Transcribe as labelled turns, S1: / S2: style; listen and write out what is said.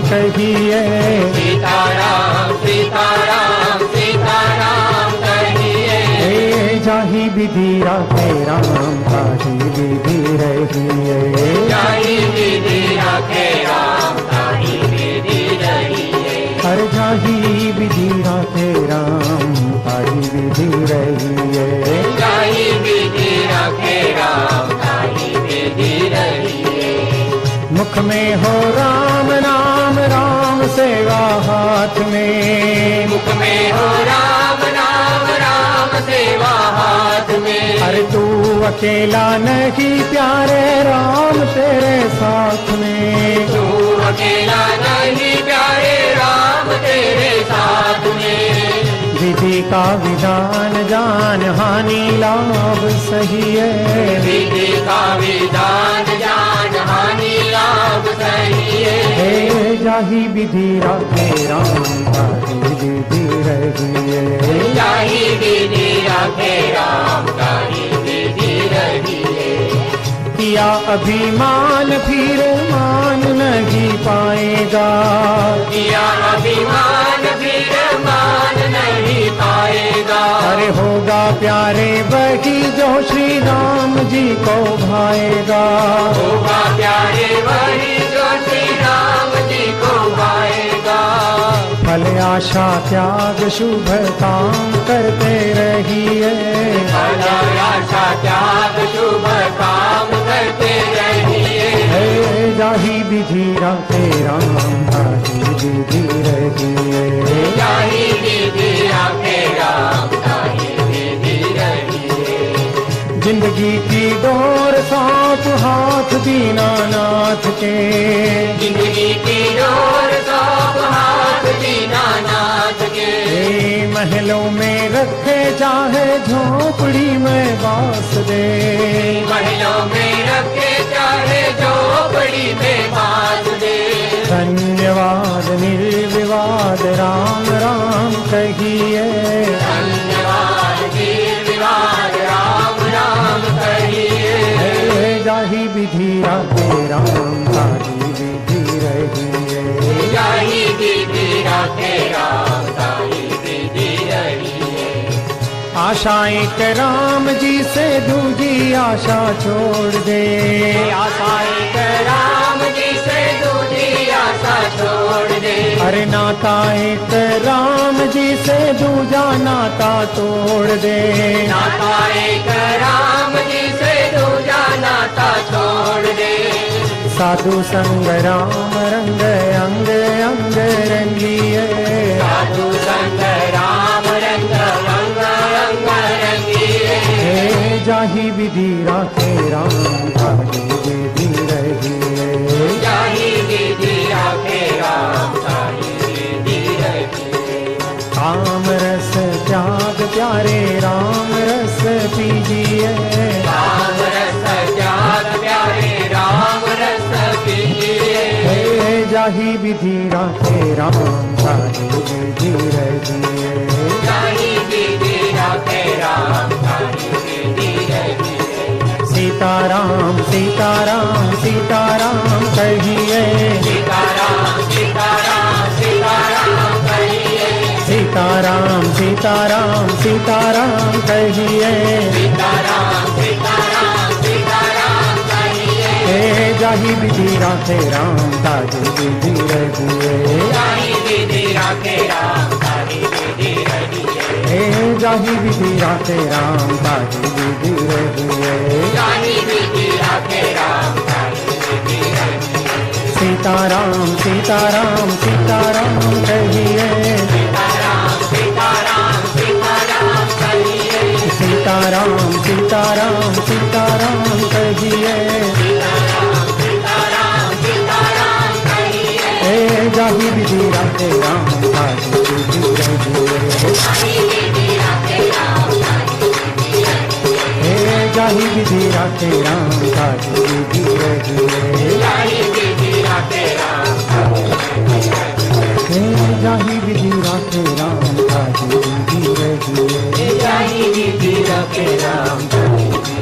S1: कहिए।
S2: सीताराम सीताराम सीताराम कहिए।
S1: जाहि विधि राखे राम ताहि विधि रहिए।
S2: जाहि विधि राखे राम ताहि विधि रहिए।
S1: हर जाहि विधि राखे राम ताहि विधि रहिए।
S2: जाहि विधि राखे राम ताहि विधि रहिए।
S1: मुख में हो राम नाम राम सेवा हाथ में।
S2: मुख में हो राम नाम राम सेवा हाथ में।
S1: अरे तू अकेला नहीं प्यारे राम तेरे साथ में।
S2: तू अकेला नहीं प्यारे राम तेरे साथ में।
S1: विधि का विधान जान हानि लाभ सही है।
S2: विधि का विधान जान हानि लाभ सही है।
S1: जाहि विधि राखे राम ताहि विधि रहिए।
S2: जाहि विधि राखे राम ताहि विधि रहिए।
S1: किया अभिमान फिर मान नहीं पाएगा।
S2: किया अभिमान फिर मान नहीं पाएगा।
S1: अरे होगा प्यारे वही जो श्री राम जी को भाएगा।
S2: होगा प्यारे वही जो श्री राम जी को भाएगा।
S1: फल आशा त्याग शुभ काम करते रहिए।
S2: फल आशा त्याग शुभ काम करते रहिए।
S1: जाहि विधि राखे राम ताहि विधि रहिए।
S2: जाहि विधि राखे राम ताहि विधि रहिए।
S1: जिंदगी की डोर सौंप हाथ दीनानाथ के।
S2: जिंदगी की डोर सौंप हाथ दीनानाथ के।
S1: महलों में रखे चाहे झोपड़ी में बास दे।
S2: महलों में रखे चाहे झोपड़ी में बास दे।
S1: धन्यवाद निर्विवाद राम राम कहिए।
S2: धन्यवाद निर्विवाद राम राम कहिए।
S1: जाहि विधि राखे राम ताहि विधि रहिए।
S2: जाहि विधि राखे राम ताहि विधि रहिए।
S1: आशाएं के राम जी से दूजी आशा छोड़ दे।
S2: आशाएं के राम जी से दूजी आशा छोड़ दे।
S1: अरे नाता एक राम जी से दूजा नाता तोड़ दे।
S2: नाता एक राम जी से दूजा नाता छोड़ दे।
S1: साधु संग राम रंग अंग अंग रंगिए।
S2: साधु संग राम रंग अंग अंग रंगिए।
S1: जाहि विधि राखे राम ताहि विधि रहिए।
S2: जाहि विधि राखे राम ताहि विधि रहिए।
S1: काम रस त्याग प्यारे राम रस पीजिए।
S2: राम रस त्याग प्यारे राम रस पीजिए।
S1: जाहि विधि राखे राम ताहि विधि रहिए।
S2: जाहि विधि राखे राम ताहि विधि रहिए।
S1: सीताराम सीताराम सीताराम कहिए।
S2: सीताराम सीताराम सीताराम कहिए।
S1: सीताराम सीताराम सीताराम कहिए।
S2: सीताराम सीताराम सीताराम कहिए।
S1: जाहि विधि राखे राम ताहि विधि रहिए।
S2: जाहि विधि राखे राम ताहि विधि रहिए।
S1: जाहि विधि राखे राम ताहि विधि रहिए।
S2: जाहि विधि राखे राम ताहि विधि रहिए।
S1: सीताराम सीताराम सीताराम कहिए।
S2: सीताराम सीताराम सीताराम कहिए।
S1: सीताराम सीताराम सीताराम कहिए।
S2: सीताराम सीताराम सीताराम कहिए।
S1: जाहि विधि राखे राम ताहि विधि रहिए।
S2: जाहि विधि राखे राम ताहि विधि रहिए।
S1: जाहि विधि राखे राम ताहि विधि रहिए।
S2: जाहि विधि राखे राम ताहि विधि रहिए।
S1: जाहि विधि राखे राम ताहि विधि रहिए।
S2: जाहि विधि राखे राम ताहि विधि